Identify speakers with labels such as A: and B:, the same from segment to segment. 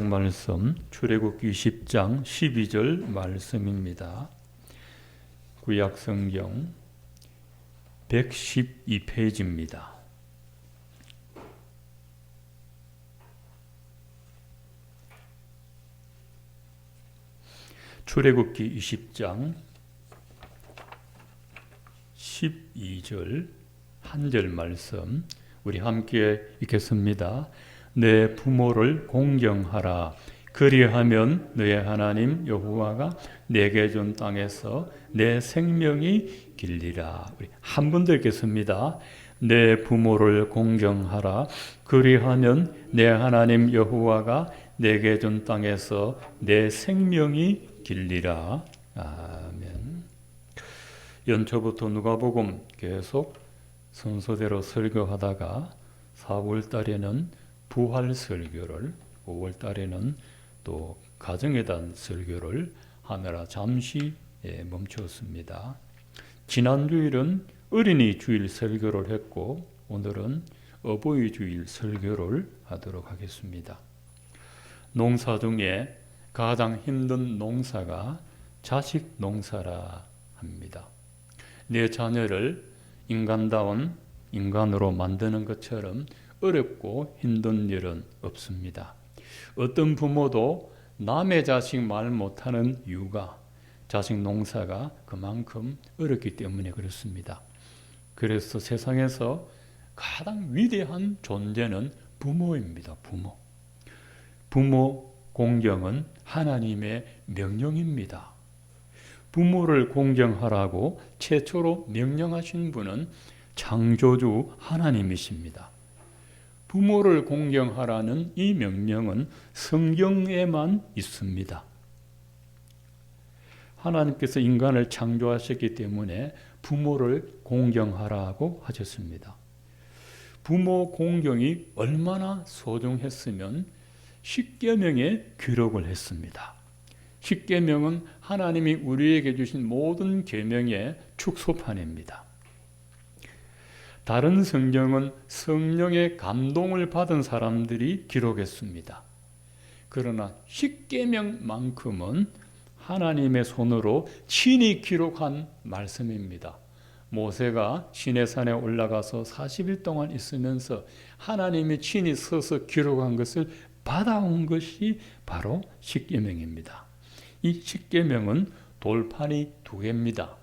A: 말씀 출애굽기 10장 12절 말씀입니다. 구약성경 112페이지입니다. 출애굽기 20장 12절 한 절 말씀 우리 함께 읽겠습니다. 내 부모를 공경하라. 그리하면 너의 하나님 여호와가 내게 준 땅에서 내 생명이 길리라. 우리 한 번 더 읽겠습니다. 내 부모를 공경하라. 그리하면 내 하나님 여호와가 내게 준 땅에서 내 생명이 길리라. 아멘. 연초부터 누가복음 계속 순서대로 설교하다가 4월 달에는 부활 설교를, 5월 달에는 또 가정에 대한 설교를 하느라 잠시 멈추었습니다. 지난 주일은 어린이 주일 설교를 했고 오늘은 어버이 주일 설교를 하도록 하겠습니다. 농사 중에 가장 힘든 농사가 자식 농사라 합니다. 내 자녀를 인간다운 인간으로 만드는 것처럼 어렵고 힘든 일은 없습니다. 어떤 부모도 남의 자식 말 못하는 이유가 자식 농사가 그만큼 어렵기 때문에 그렇습니다. 그래서 세상에서 가장 위대한 존재는 부모입니다. 부모 공경은 하나님의 명령입니다. 부모를 공경하라고 최초로 명령하신 분은 창조주 하나님이십니다. 부모를 공경하라는 이 명령은 성경에만 있습니다. 하나님께서 인간을 창조하셨기 때문에 부모를 공경하라고 하셨습니다. 부모 공경이 얼마나 소중했으면 십계명에 기록을 했습니다. 십계명은 하나님이 우리에게 주신 모든 계명의 축소판입니다. 다른 성경은 성령의 감동을 받은 사람들이 기록했습니다. 그러나 십계명만큼은 하나님의 손으로 친히 기록한 말씀입니다. 모세가 시내산에 올라가서 40일 동안 있으면서 하나님이 친히 서서 기록한 것을 받아온 것이 바로 십계명입니다. 이 십계명은 돌판이 2개입니다.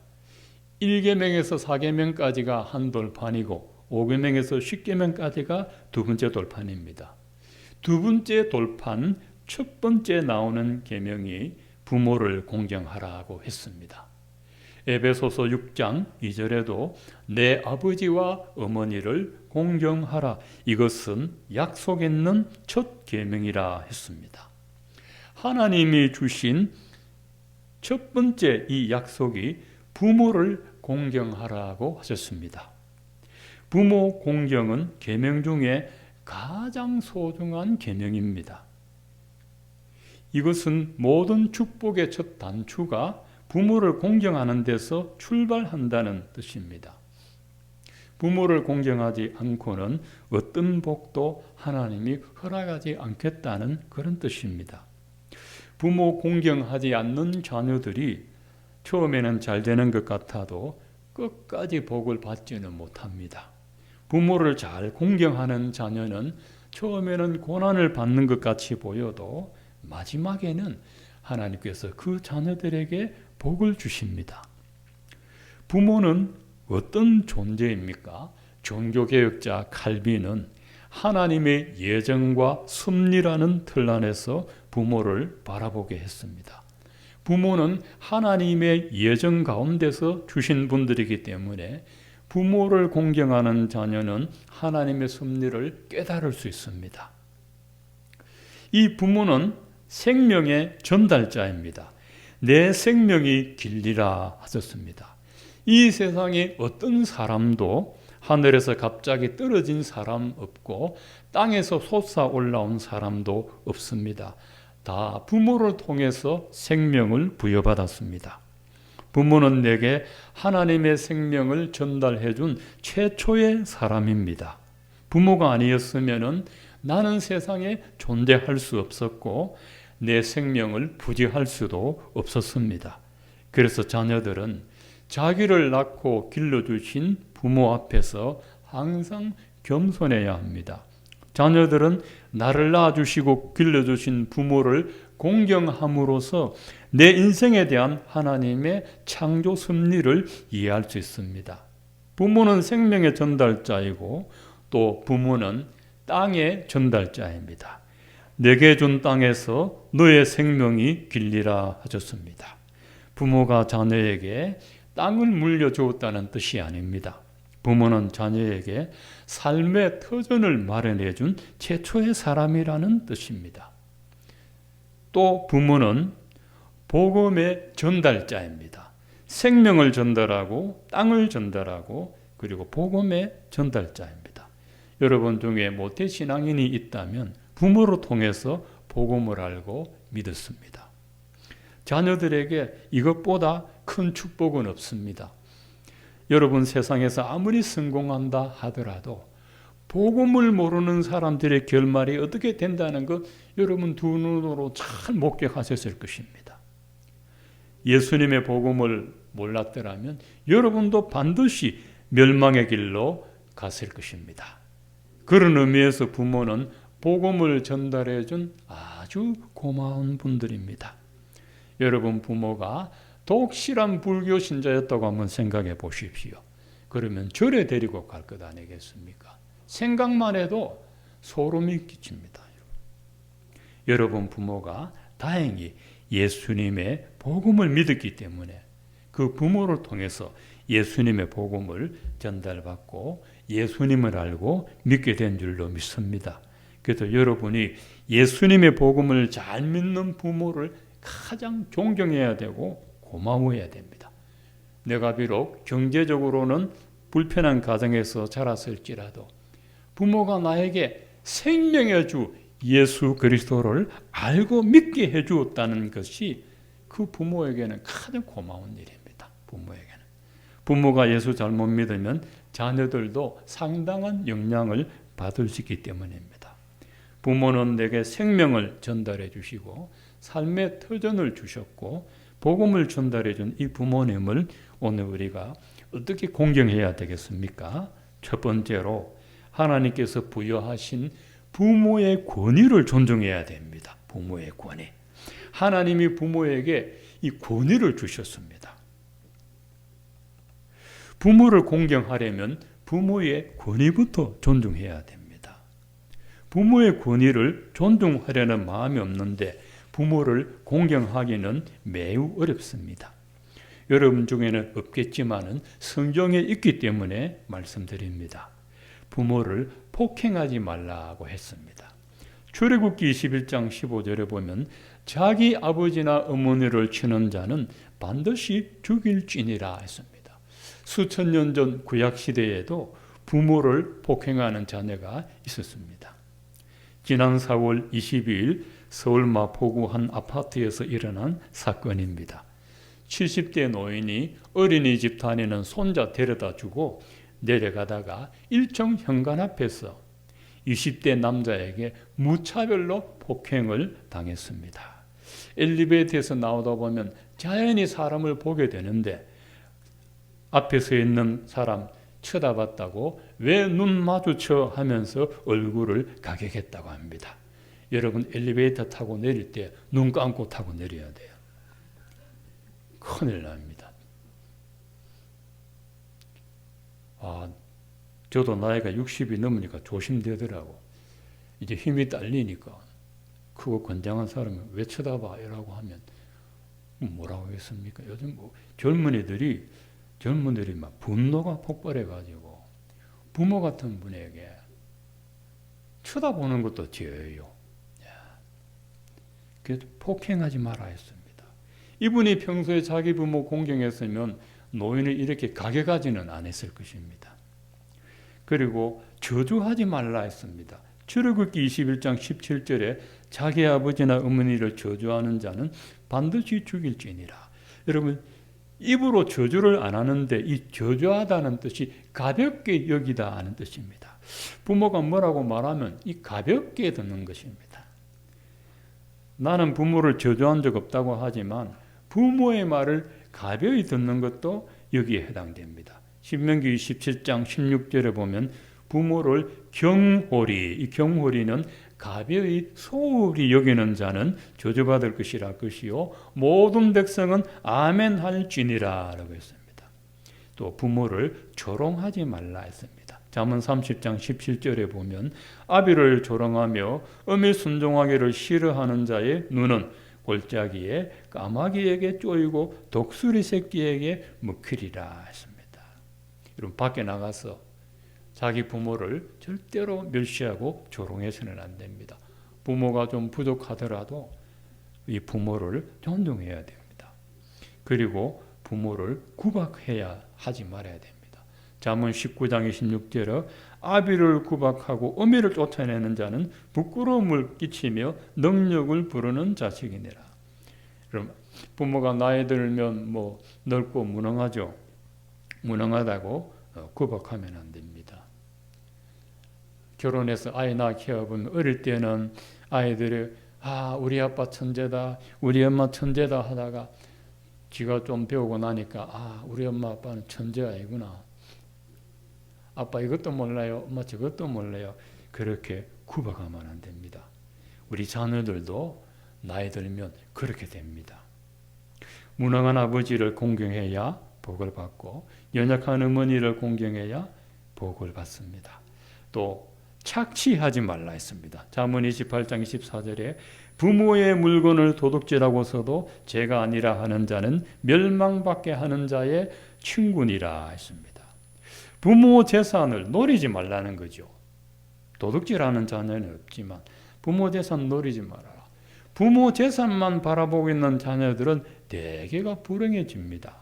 A: 1계명에서 4계명까지가 한 돌판이고 5계명에서 10계명까지가 두 번째 돌판입니다. 두 번째 돌판 첫 번째 나오는 계명이 부모를 공경하라고 했습니다. 에베소서 6장 2절에도 내 아버지와 어머니를 공경하라. 이것은 약속 있는 첫 계명이라 했습니다. 하나님이 주신 첫 번째 이 약속이 부모를 공경하라고 하셨습니다. 부모 공경은 계명 중에 가장 소중한 계명입니다. 이것은 모든 축복의 첫 단추가 부모를 공경하는 데서 출발한다는 뜻입니다. 부모를 공경하지 않고는 어떤 복도 하나님이 허락하지 않겠다는 그런 뜻입니다. 부모 공경하지 않는 자녀들이 처음에는 잘 되는 것 같아도 끝까지 복을 받지는 못합니다. 부모를 잘 공경하는 자녀는 처음에는 고난을 받는 것 같이 보여도 마지막에는 하나님께서 그 자녀들에게 복을 주십니다. 부모는 어떤 존재입니까? 종교개혁자 칼빈은 하나님의 예정과 섭리라는 틀 안에서 부모를 바라보게 했습니다. 부모는 하나님의 예정 가운데서 주신 분들이기 때문에 부모를 공경하는 자녀는 하나님의 섭리를 깨달을 수 있습니다. 이 부모는 생명의 전달자입니다. 내 생명이 길리라 하셨습니다. 이 세상에 어떤 사람도 하늘에서 갑자기 떨어진 사람 없고 땅에서 솟아 올라온 사람도 없습니다. 다 부모를 통해서 생명을 부여받았습니다. 부모는 내게 하나님의 생명을 전달해 준 최초의 사람입니다. 부모가 아니었으면 나는 세상에 존재할 수 없었고 내 생명을 부지할 수도 없었습니다. 그래서 자녀들은 자기를 낳고 길러주신 부모 앞에서 항상 겸손해야 합니다. 자녀들은 나를 낳아주시고 길러주신 부모를 공경함으로써 내 인생에 대한 하나님의 창조 섭리를 이해할 수 있습니다. 부모는 생명의 전달자이고 또 부모는 땅의 전달자입니다. 내게 준 땅에서 너의 생명이 길리라 하셨습니다. 부모가 자녀에게 땅을 물려주었다는 뜻이 아닙니다. 부모는 자녀에게 삶의 터전을 마련해 준 최초의 사람이라는 뜻입니다. 또 부모는 복음의 전달자입니다. 생명을 전달하고 땅을 전달하고 그리고 복음의 전달자입니다. 여러분 중에 모태신앙인이 있다면 부모를 통해서 복음을 알고 믿었습니다. 자녀들에게 이것보다 큰 축복은 없습니다. 여러분 세상에서 아무리 성공한다 하더라도 복음을 모르는 사람들의 결말이 어떻게 된다는 것 여러분 두 눈으로 잘 목격하셨을 것입니다. 예수님의 복음을 몰랐더라면 여러분도 반드시 멸망의 길로 갔을 것입니다. 그런 의미에서 부모는 복음을 전달해 준 아주 고마운 분들입니다. 여러분 부모가 독실한 불교 신자였다고 한번 생각해 보십시오. 그러면 절에 데리고 갈 것 아니겠습니까? 생각만 해도 소름이 끼칩니다. 여러분 부모가 다행히 예수님의 복음을 믿었기 때문에 그 부모를 통해서 예수님의 복음을 전달받고 예수님을 알고 믿게 된 줄로 믿습니다. 그래서 여러분이 예수님의 복음을 잘 믿는 부모를 가장 존경해야 되고 고마워해야 됩니다. 내가 비록 경제적으로는 불편한 가정에서 자랐을지라도 부모가 나에게 생명의 주 예수 그리스도를 알고 믿게 해주었다는 것이 그 부모에게는 가장 고마운 일입니다. 부모에게는. 부모가 예수 잘못 믿으면 자녀들도 상당한 영향을 받을 수 있기 때문입니다. 부모는 내게 생명을 전달해 주시고 삶의 터전을 주셨고 복음을 전달해 준 이 부모님을 오늘 우리가 어떻게 공경해야 되겠습니까? 첫 번째로 하나님께서 부여하신 부모의 권위를 존중해야 됩니다. 부모의 권위. 하나님이 부모에게 이 권위를 주셨습니다. 부모를 공경하려면 부모의 권위부터 존중해야 됩니다. 부모의 권위를 존중하려는 마음이 없는데 부모를 공경하기는 매우 어렵습니다. 여러분 중에는 없겠지만은 성경에 있기 때문에 말씀드립니다. 부모를 폭행하지 말라고 했습니다. 출애굽기 21장 15절에 보면 자기 아버지나 어머니를 치는 자는 반드시 죽일지니라 했습니다. 수천 년 전 구약 시대에도 부모를 폭행하는 자녀가 있었습니다. 지난 4월 22일 서울 마포구 한 아파트에서 일어난 사건입니다. 70대 노인이 어린이집 다니는 손자 데려다 주고 내려가다가 일정 현관 앞에서 20대 남자에게 무차별로 폭행을 당했습니다. 엘리베이터에서 나오다 보면 자연히 사람을 보게 되는데 앞에 서 있는 사람 쳐다봤다고 왜 눈 마주쳐 하면서 얼굴을 가격했다고 합니다. 여러분 엘리베이터 타고 내릴 때 눈 감고 타고 내려야 돼요. 큰일 납니다. 저도 나이가 60이 넘으니까 조심되더라고. 이제 힘이 딸리니까 크고 건장한 사람이 왜 쳐다봐? 이라고 하면 뭐라고 하겠습니까? 요즘 젊은이들이 막 분노가 폭발해가지고 부모 같은 분에게 쳐다보는 것도 죄예요. 그래서 폭행하지 마라 했습니다. 이분이 평소에 자기 부모 공경했으면 노인을 이렇게 가격하지는 않았을 것입니다. 그리고 저주하지 말라 했습니다. 출애굽기 21장 17절에 자기 아버지나 어머니를 저주하는 자는 반드시 죽일지니라. 여러분 입으로 저주를 안 하는데 이 저주하다는 뜻이 가볍게 여기다 하는 뜻입니다. 부모가 뭐라고 말하면 이 가볍게 듣는 것입니다. 나는 부모를 저주한 적 없다고 하지만 부모의 말을 가벼이 듣는 것도 여기에 해당됩니다. 신명기 17장 16절에 보면 부모를 경홀히, 이 경홀히는 가벼이 소홀히 여기는 자는 저주받을 것이라 할 것이요 모든 백성은 아멘 할지니라 라고 했습니다. 또 부모를 조롱하지 말라 했습니다. 잠언 30장 17절에 보면 아비를 조롱하며 음이 순종하기를 싫어하는 자의 눈은 골짜기에 까마귀에게 쪼이고 독수리 새끼에게 먹히리라 했습니다. 여러분 밖에 나가서 자기 부모를 절대로 멸시하고 조롱해서는 안 됩니다. 부모가 좀 부족하더라도 이 부모를 존중해야 됩니다. 그리고 부모를 구박해야 하지 말아야 됩니다. 잠언 19장 26절에 아비를 구박하고 어미를 쫓아내는 자는 부끄러움을 끼치며 능력을 부르는 자식이니라. 그럼 부모가 나이 들면 뭐 늙고 무능하죠. 무능하다고 구박하면 안 됩니다. 결혼해서 아이 낳기 하면 어릴 때는 아이들이 우리 아빠 천재다, 우리 엄마 천재다 하다가 지가 좀 배우고 나니까 우리 엄마 아빠는 천재 아니구나. 아빠 이것도 몰라요. 엄마 저것도 몰라요. 그렇게 구박하면 안 됩니다. 우리 자녀들도 나이 들면 그렇게 됩니다. 무능한 아버지를 공경해야 복을 받고 연약한 어머니를 공경해야 복을 받습니다. 또 착취하지 말라 했습니다. 잠언 28장 24절에 부모의 물건을 도둑질하고서도 죄가 아니라 하는 자는 멸망받게 하는 자의 친구니라 했습니다. 부모 재산을 노리지 말라는 거죠. 도둑질하는 자녀는 없지만 부모 재산 노리지 말아라. 부모 재산만 바라보고 있는 자녀들은 대개가 불행해집니다.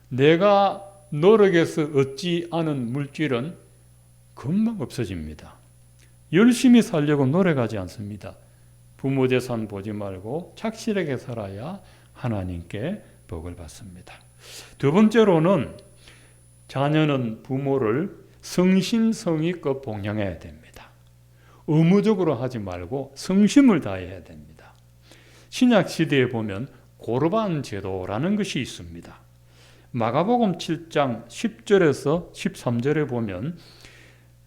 A: 내가 노력해서 얻지 않은 물질은 금방 없어집니다. 열심히 살려고 노력하지 않습니다. 부모 재산 보지 말고 착실하게 살아야 하나님께 복을 받습니다. 두 번째로는 자녀는 부모를 성심성의껏 봉양해야 됩니다. 의무적으로 하지 말고 성심을 다해야 됩니다. 신약 시대에 보면 고르반 제도라는 것이 있습니다. 마가복음 7장 10절에서 13절에 보면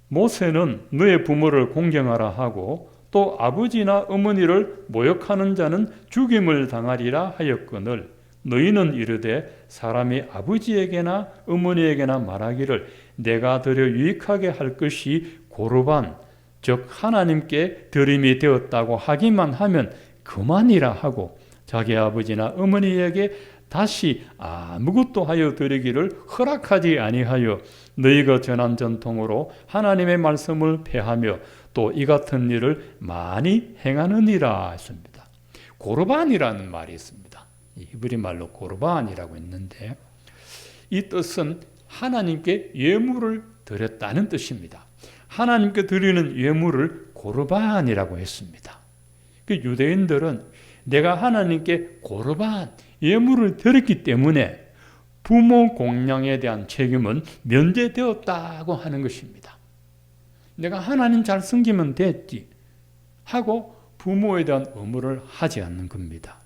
A: 모세는 너의 부모를 공경하라 하고 또 아버지나 어머니를 모욕하는 자는 죽임을 당하리라 하였거늘 너희는 이르되 사람이 아버지에게나 어머니에게나 말하기를 내가 드려 유익하게 할 것이 고르반 즉 하나님께 드림이 되었다고 하기만 하면 그만이라 하고 자기 아버지나 어머니에게 다시 아무것도 하여 드리기를 허락하지 아니하여 너희가 전한 전통으로 하나님의 말씀을 폐하며 또 이 같은 일을 많이 행하느니라 했습니다. 고르반이라는 말이 있습니다. 히브리 말로 고르반이라고 했는데 이 뜻은 하나님께 예물을 드렸다는 뜻입니다. 하나님께 드리는 예물을 고르반이라고 했습니다. 그 유대인들은 내가 하나님께 고르반 예물을 드렸기 때문에 부모 공양에 대한 책임은 면제되었다고 하는 것입니다. 내가 하나님 잘 섬기면 됐지 하고 부모에 대한 의무를 하지 않는 겁니다.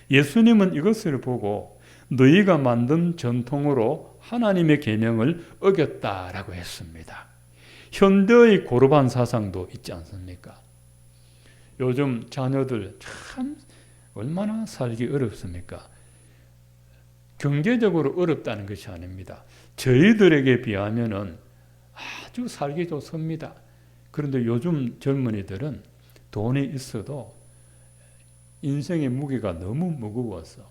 A: 예수님은 이것을 보고 너희가 만든 전통으로 하나님의 계명을 어겼다라고 했습니다. 현대의 고르반 사상도 있지 않습니까? 요즘 자녀들 참 얼마나 살기 어렵습니까? 경제적으로 어렵다는 것이 아닙니다. 저희들에게 비하면은 아주 살기 좋습니다. 그런데 요즘 젊은이들은 돈이 있어도 인생의 무게가 너무 무거워서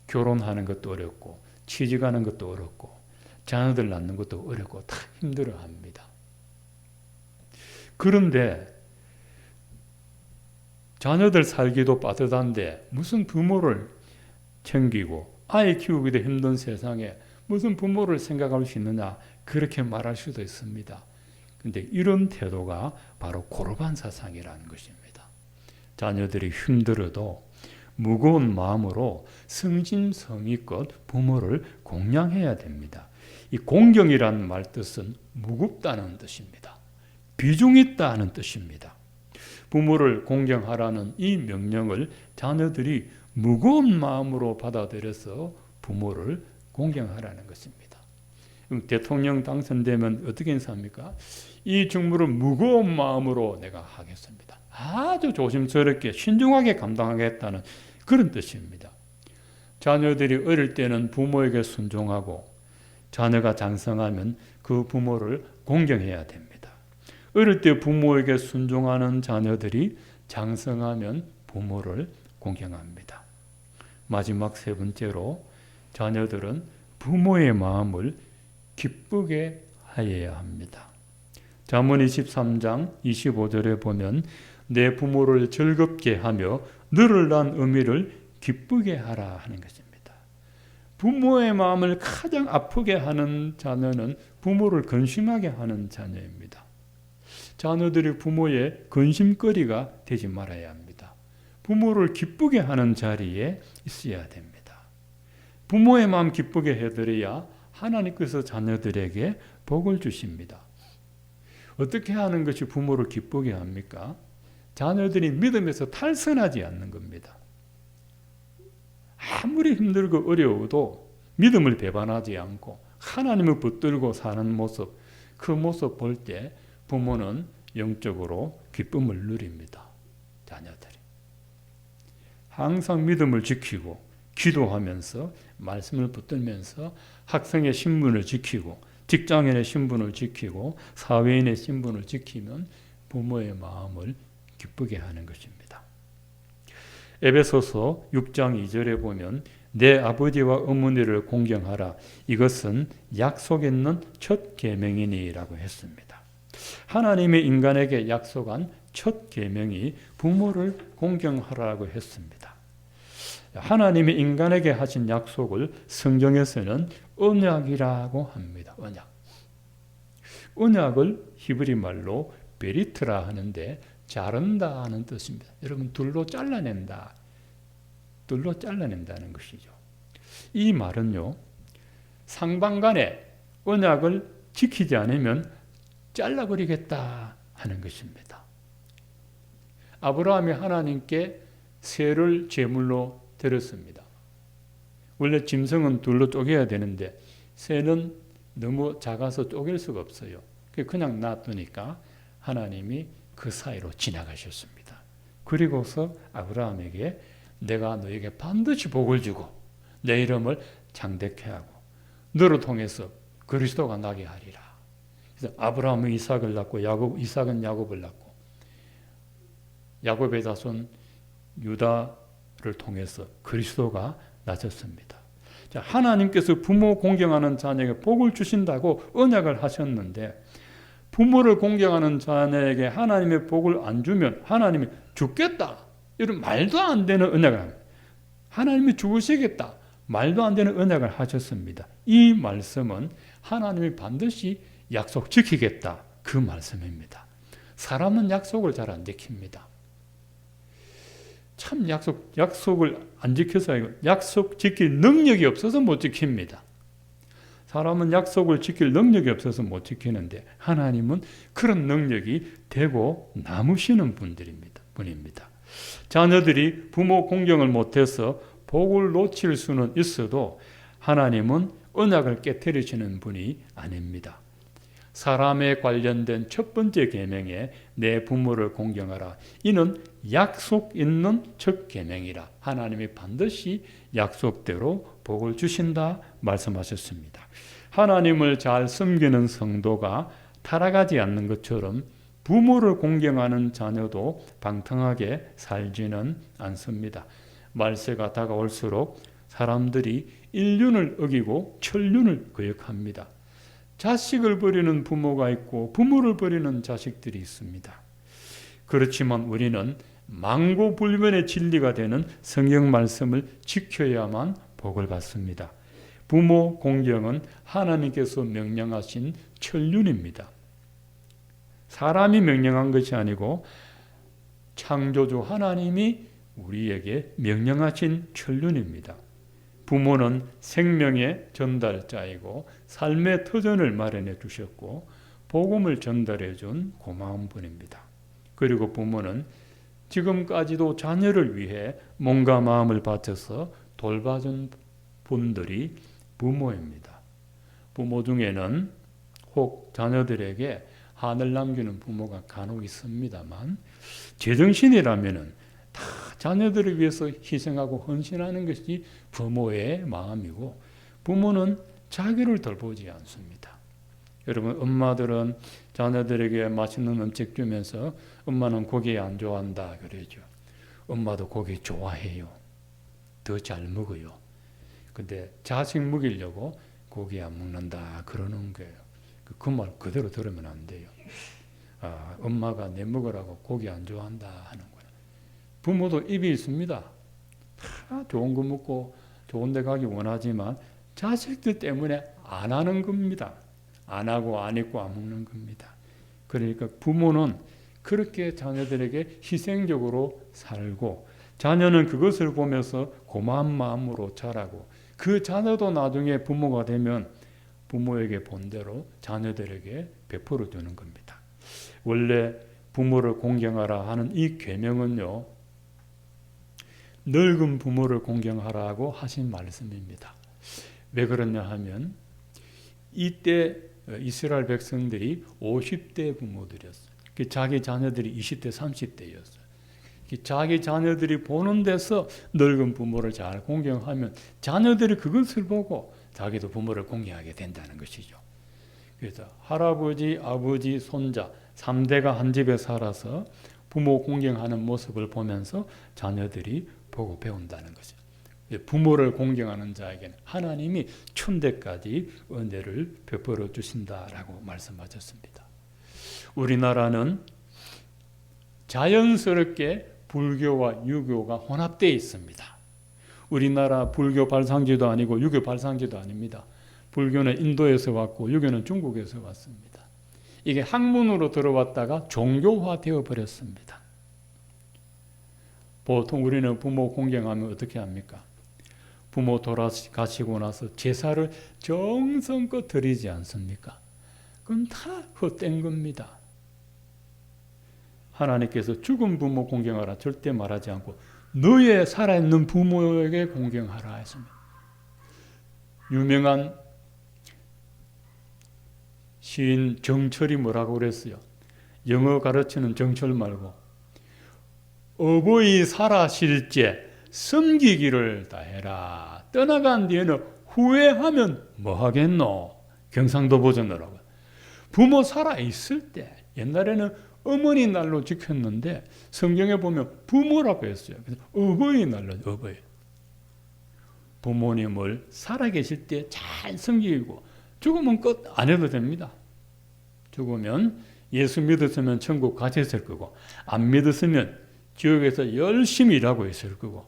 A: 결혼하는 것도 어렵고 취직하는 것도 어렵고 자녀들 낳는 것도 어렵고 다 힘들어합니다. 그런데 자녀들 살기도 빠듯한데 무슨 부모를 챙기고 아이 키우기도 힘든 세상에 무슨 부모를 생각할 수 있느냐 그렇게 말할 수도 있습니다. 그런데 이런 태도가 바로 고르반 사상이라는 것입니다. 자녀들이 힘들어도 무거운 마음으로 성심성의껏 부모를 공양해야 됩니다. 이 공경이라는 말 뜻은 무겁다는 뜻입니다. 비중 있다는 뜻입니다. 부모를 공경하라는 이 명령을 자녀들이 무거운 마음으로 받아들여서 부모를 공경하라는 것입니다. 그럼 대통령 당선되면 어떻게 인사합니까? 이 직무를 무거운 마음으로 내가 하겠습니다. 아주 조심스럽게 신중하게 감당하겠다는 그런 뜻입니다. 자녀들이 어릴 때는 부모에게 순종하고 자녀가 장성하면 그 부모를 공경해야 됩니다. 어릴 때 부모에게 순종하는 자녀들이 장성하면 부모를 공경합니다. 마지막 세 번째로 자녀들은 부모의 마음을 기쁘게 하여야 합니다. 잠언 23장 25절에 보면 내 부모를 즐겁게 하며 너를 낳은 어미를 기쁘게 하라 하는 것입니다. 부모의 마음을 가장 아프게 하는 자녀는 부모를 근심하게 하는 자녀입니다. 자녀들이 부모의 근심거리가 되지 말아야 합니다. 부모를 기쁘게 하는 자리에 있어야 됩니다. 부모의 마음 기쁘게 해드려야 하나님께서 자녀들에게 복을 주십니다. 어떻게 하는 것이 부모를 기쁘게 합니까? 자녀들이 믿음에서 탈선하지 않는 겁니다. 아무리 힘들고 어려워도 믿음을 배반하지 않고 하나님을 붙들고 사는 모습, 그 모습 볼 때 부모는 영적으로 기쁨을 누립니다. 자녀들이. 항상 믿음을 지키고 기도하면서 말씀을 붙들면서 학생의 신분을 지키고 직장인의 신분을 지키고 사회인의 신분을 지키면 부모의 마음을 기쁘게 하는 것입니다. 에베소서 6장 2절에 보면 내 아버지와 어머니를 공경하라. 이것은 약속 있는 첫 계명이니라고 했습니다. 하나님이 인간에게 약속한 첫 계명이 부모를 공경하라고 했습니다. 하나님이 인간에게 하신 약속을 성경에서는 언약이라고 합니다. 언약을 히브리 말로 베리트라 하는데 자른다 하는 뜻입니다. 여러분 둘로 잘라낸다. 둘로 잘라낸다는 것이죠. 이 말은요. 상반간에 언약을 지키지 않으면 잘라버리겠다 하는 것입니다. 아브라함이 하나님께 새를 제물로 드렸습니다. 원래 짐승은 둘로 쪼개야 되는데 새는 너무 작아서 쪼갤 수가 없어요. 그냥 놔두니까 하나님이 그 사이로 지나가셨습니다. 그리고서 아브라함에게 내가 너에게 반드시 복을 주고 내 이름을 장대케 하고 너를 통해서 그리스도가 나게 하리라. 그래서 아브라함은 이삭을 낳고 이삭은 야곱을 낳고 야곱의 자손 유다를 통해서 그리스도가 나셨습니다. 자, 하나님께서 부모 공경하는 자녀에게 복을 주신다고 언약을 하셨는데 부모를 공경하는 자녀에게 하나님의 복을 안 주면 하나님이 죽겠다. 이런 말도 안 되는 언약을 합니다. 하나님이 죽으시겠다. 말도 안 되는 언약을 하셨습니다. 이 말씀은 하나님이 반드시 약속 지키겠다. 그 말씀입니다. 사람은 약속을 잘 안 지킵니다. 참 약속을 안 지켜서 약속 지킬 능력이 없어서 못 지킵니다. 사람은 약속을 지킬 능력이 없어서 못 지키는데 하나님은 그런 능력이 되고 남으시는 분입니다. 자녀들이 부모 공경을 못해서 복을 놓칠 수는 있어도 하나님은 언약을 깨트리시는 분이 아닙니다. 사람에 관련된 첫 번째 계명에 내 부모를 공경하라. 이는 약속 있는 첫 계명이라. 하나님이 반드시 약속대로 복을 주신다 말씀하셨습니다. 하나님을 잘 섬기는 성도가 타락하지 않는 것처럼 부모를 공경하는 자녀도 방탕하게 살지는 않습니다. 말세가 다가올수록 사람들이 인륜을 어기고 천륜을 거역합니다. 자식을 버리는 부모가 있고 부모를 버리는 자식들이 있습니다. 그렇지만 우리는 망고불변의 진리가 되는 성경 말씀을 지켜야만 복을 받습니다. 부모 공경은 하나님께서 명령하신 천륜입니다. 사람이 명령한 것이 아니고 창조주 하나님이 우리에게 명령하신 천륜입니다. 부모는 생명의 전달자이고 삶의 터전을 마련해 주셨고 복음을 전달해 준 고마운 분입니다. 그리고 부모는 지금까지도 자녀를 위해 몸과 마음을 바쳐서 돌봐준 분들이 부모입니다. 부모 중에는 혹 자녀들에게 한을 남기는 부모가 간혹 있습니다만 제정신이라면 다 자녀들을 위해서 희생하고 헌신하는 것이 부모의 마음이고 부모는 자기를 돌보지 않습니다. 여러분 엄마들은 자녀들에게 맛있는 음식 주면서 엄마는 고기 안 좋아한다 그러죠. 엄마도 고기 좋아해요. 더 잘 먹어요. 근데 자식 먹이려고 고기 안 먹는다 그러는 거예요. 그 말 그대로 들으면 안 돼요. 엄마가 내 먹으라고 고기 안 좋아한다 하는 거예요. 부모도 입이 있습니다. 다 좋은 거 먹고 좋은 데 가기 원하지만 자식들 때문에 안 하는 겁니다. 안 하고 안 입고 안 먹는 겁니다. 그러니까 부모는 그렇게 자녀들에게 희생적으로 살고 자녀는 그것을 보면서 고마운 마음으로 자라고 그 자녀도 나중에 부모가 되면 부모에게 본대로 자녀들에게 베풀어 주는 겁니다. 원래 부모를 공경하라 하는 이 계명은요. 늙은 부모를 공경하라고 하신 말씀입니다. 왜 그러냐 하면 이때 이스라엘 백성들이 50대 부모들이었어요. 자기 자녀들이 20대, 30대였어요. 자기 자녀들이 보는 데서 늙은 부모를 잘 공경하면 자녀들이 그것을 보고 자기도 부모를 공경하게 된다는 것이죠. 그래서 할아버지, 아버지, 손자 3대가 한 집에 살아서 부모 공경하는 모습을 보면서 자녀들이 보고 배운다는 거죠. 부모를 공경하는 자에게는 하나님이 천대까지 은혜를 베풀어 주신다라고 말씀하셨습니다. 우리나라는 자연스럽게 불교와 유교가 혼합되어 있습니다. 우리나라 불교 발상지도 아니고 유교 발상지도 아닙니다. 불교는 인도에서 왔고 유교는 중국에서 왔습니다. 이게 학문으로 들어왔다가 종교화되어 버렸습니다. 보통 우리는 부모 공경하면 어떻게 합니까? 부모 돌아가시고 나서 제사를 정성껏 드리지 않습니까? 그건 다 헛된 겁니다. 하나님께서 죽은 부모 공경하라 절대 말하지 않고 너의 살아있는 부모에게 공경하라 했습니다. 유명한 시인 정철이 뭐라고 그랬어요? 영어 가르치는 정철 말고 어버이 살아실 때 섬기기를 다해라. 떠나간 뒤에는 후회하면 뭐하겠노? 경상도 버전으로. 부모 살아있을 때 옛날에는 어머니 날로 지켰는데 성경에 보면 부모라고 했어요. 그래서 어버이 날로 어버이. 부모님을 살아계실 때 잘 섬기고 죽으면 끝 안 해도 됩니다. 죽으면 예수 믿었으면 천국 같이 있을 거고 안 믿었으면 지옥에서 열심히 일하고 있을 거고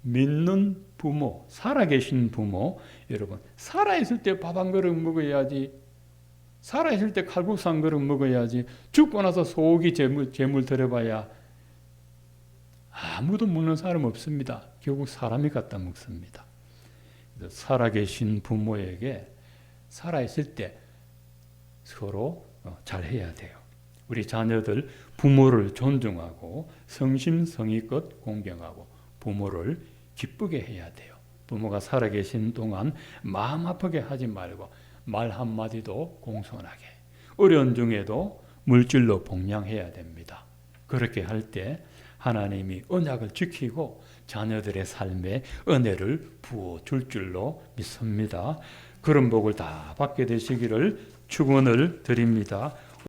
A: 믿는 부모, 살아계신 부모 여러분 살아있을 때 밥 한 그릇 먹어야지 살아있을 때 칼국수 한 그릇 먹어야지 죽고 나서 소고기 재물 들여봐야 아무도 먹는 사람 없습니다. 결국 사람이 갖다 먹습니다. 살아계신 부모에게 살아있을 때 서로 잘해야 돼요. 우리 자녀들 부모를 존중하고 성심성의껏 공경하고 부모를 기쁘게 해야 돼요. 부모가 살아계신 동안 마음 아프게 하지 말고 말 한마디도 공손하게 어려운 중에도 물질로 복양해야 됩니다. 그렇게 할 때 하나님이 언약을 지키고 자녀들의 삶에 은혜를 부어줄 줄로 믿습니다. 그런 복을 다 받게 되시기를 축원을 드립니다.